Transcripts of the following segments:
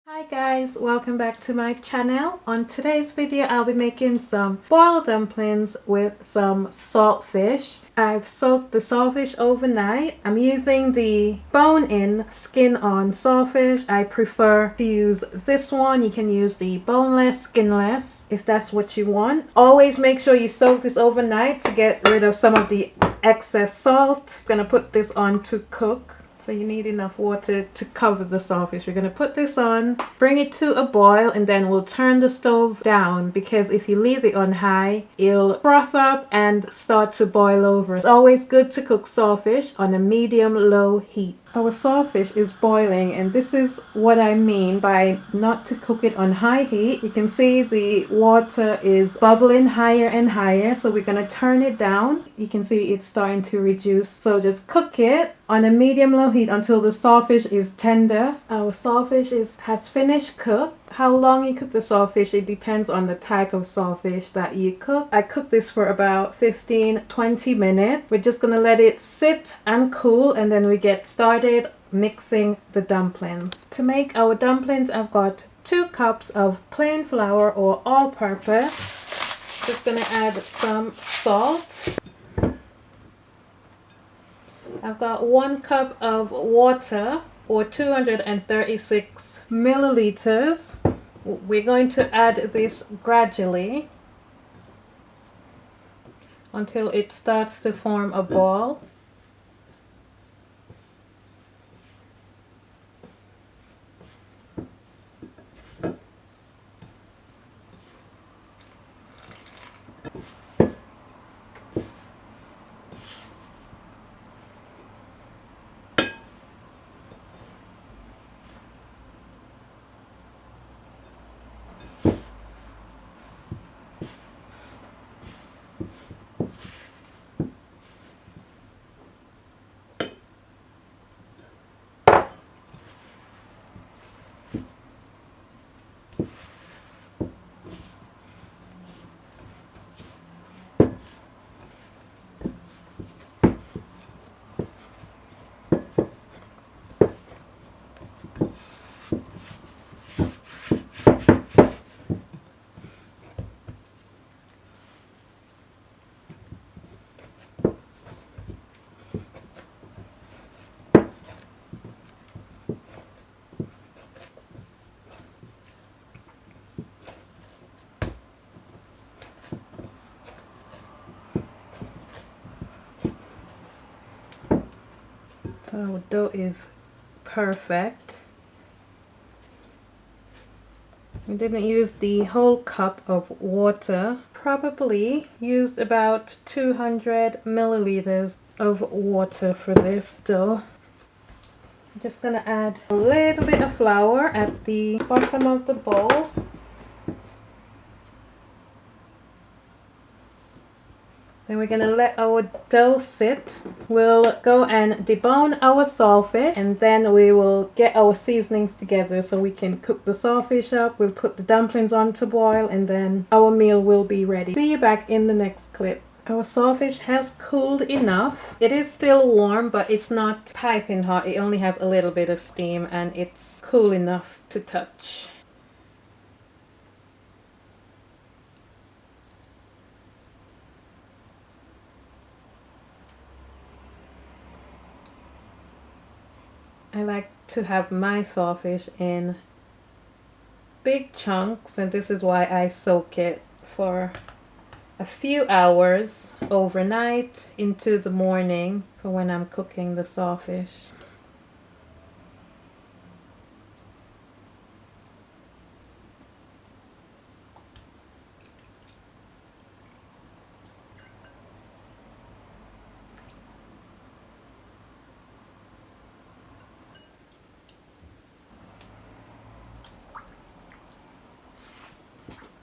Hi guys, welcome back to my channel. On today's video I'll be making some boiled dumplings with some saltfish. I've soaked the saltfish overnight. I'm using the bone-in, skin-on saltfish. I prefer to use this one. You can use the boneless, skinless if that's what you want. Always make sure you soak this overnight to get rid of some of the excess salt. I'm gonna put this on to cook. So you need enough water to cover the saltfish. We're going to put this on, bring it to a boil, and then we'll turn the stove down because if you leave it on high, it'll froth up and start to boil over. It's always good to cook saltfish on a medium-low heat. Our saltfish is boiling, and this is what I mean by not to cook it on high heat. You can see the water is bubbling higher and higher, so we're going to turn it down. You can see it's starting to reduce, so just cook it on a medium-low heat until the saltfish is tender. Our saltfish has finished cooked. How long you cook the saltfish, it depends on the type of saltfish that you cook. I cooked this for about 15-20 minutes. We're just gonna let it sit and cool, and then we get started mixing the dumplings. To make our dumplings, I've got 2 cups of plain flour or all-purpose. Just gonna add some salt. I've got 1 cup of water or 236 milliliters. We're going to add this gradually until it starts to form a ball. Our dough is perfect. We didn't use the whole cup of water. Probably used about 200 milliliters of water for this dough. I'm just gonna add a little bit of flour at the bottom of the bowl. Then we're gonna let our dough sit. We'll go and debone our saltfish, and then we will get our seasonings together so we can cook the saltfish up. We'll put the dumplings on to boil, and then our meal will be ready. See you back in the next clip. Our saltfish has cooled enough. It is still warm, but it's not piping hot. It only has a little bit of steam, and it's cool enough to touch. I like to have my saltfish in big chunks, and this is why I soak it for a few hours overnight into the morning for when I'm cooking the saltfish.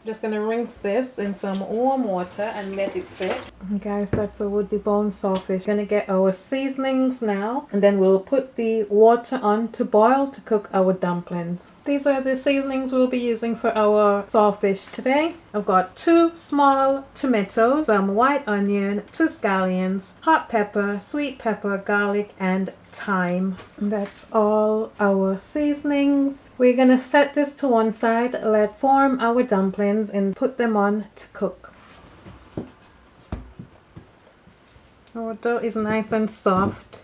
Just gonna rinse this in some warm water and let it sit. Guys, that's the wood deboned saltfish. Gonna get our seasonings now, and then we'll put the water on to boil to cook our dumplings. These are the seasonings we'll be using for our saltfish today. I've got 2 small tomatoes, some white onion, 2 scallions, hot pepper, sweet pepper, garlic, and thyme. And that's all our seasonings. We're gonna set this to one side. Let's form our dumplings and put them on to cook. Our dough is nice and soft.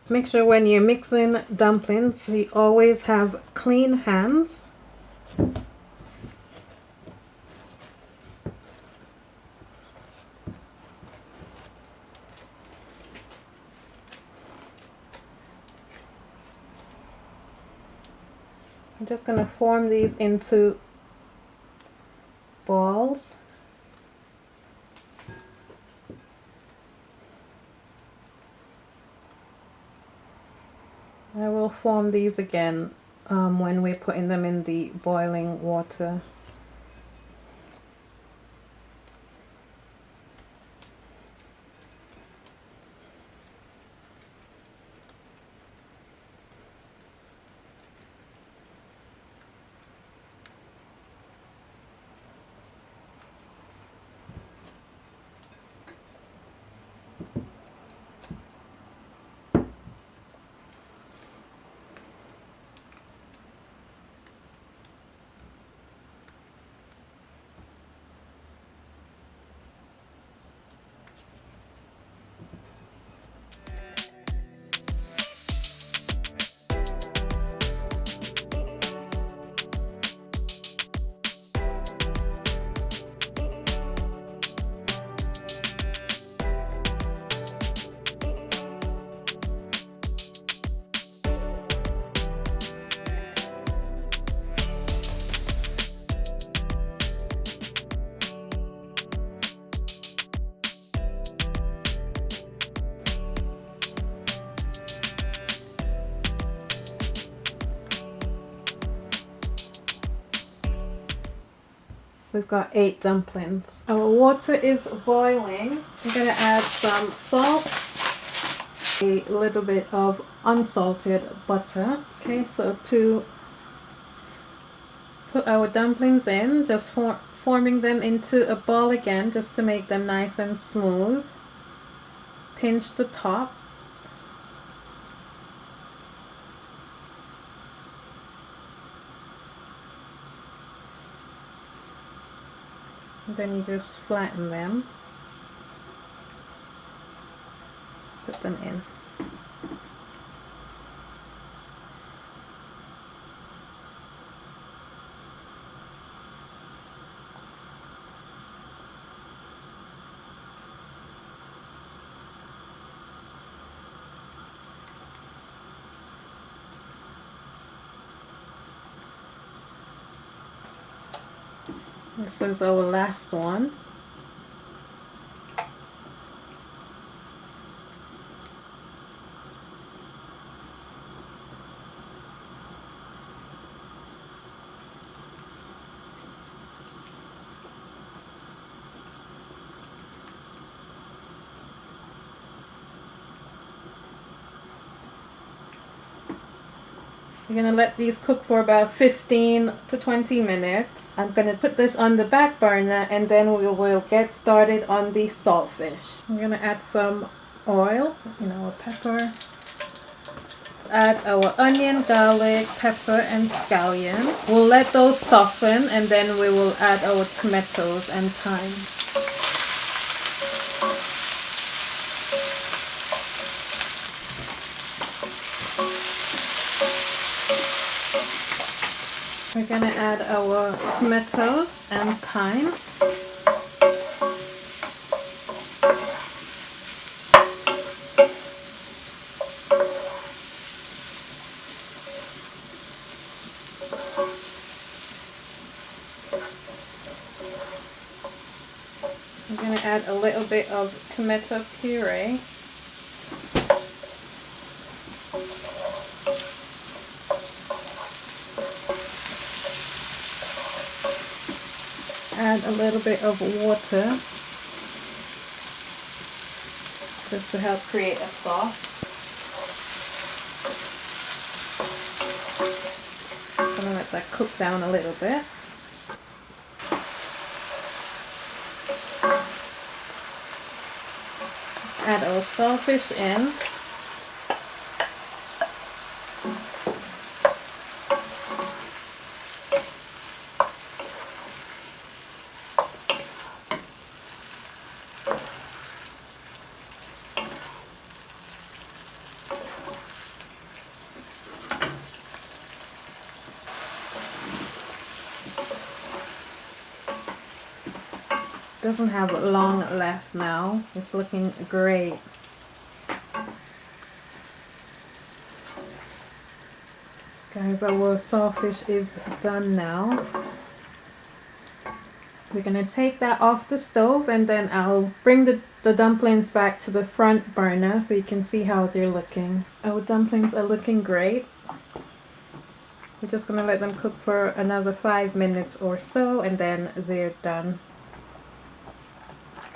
Make sure when you're mixing dumplings, you always have clean hands. I'm just going to form these into balls. I will form these again when we're putting them in the boiling water. We've got 8 dumplings. Our water is boiling. I'm going to add some salt, a little bit of unsalted butter. Okay, so to put our dumplings in, just forming them into a ball again, just to make them nice and smooth. Pinch the top. And then you just flatten them, put them in. This is our last one. We're going to let these cook for about 15 to 20 minutes. I'm going to put this on the back burner and then we will get started on the saltfish. I'm going to add some oil in our pepper. Add our onion, garlic, pepper and scallion. We'll let those soften and then we will add our tomatoes and thyme. We're going to add our tomatoes and thyme. I'm going to add a little bit of tomato puree. Add a little bit of water. just to help create a sauce. I'm gonna let that cook down a little bit. Add our saltfish in. Doesn't have long left now. It's looking great. Guys, our saltfish is done now. We're gonna take that off the stove, and then I'll bring the dumplings back to the front burner so you can see how they're looking. Our dumplings are looking great. We're just gonna let them cook for another 5 minutes or so, and then they're done.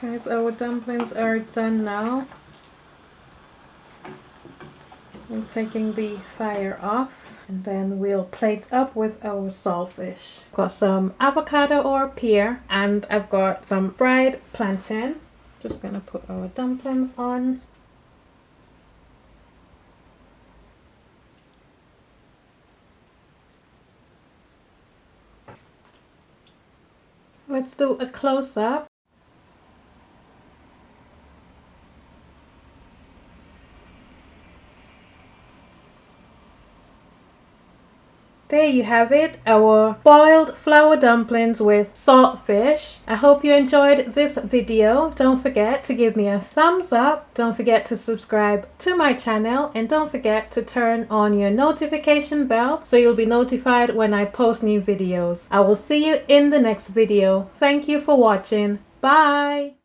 Guys, our dumplings are done now. I'm taking the fire off, and then we'll plate up with our saltfish. Got some avocado or pear, and I've got some fried plantain. Just gonna put our dumplings on. Let's do a close-up. There you have it, our boiled flour dumplings with saltfish. I hope you enjoyed this video. Don't forget to give me a thumbs up. Don't forget to subscribe to my channel, and don't forget to turn on your notification bell so you'll be notified when I post new videos. I will see you in the next video. Thank you for watching. Bye!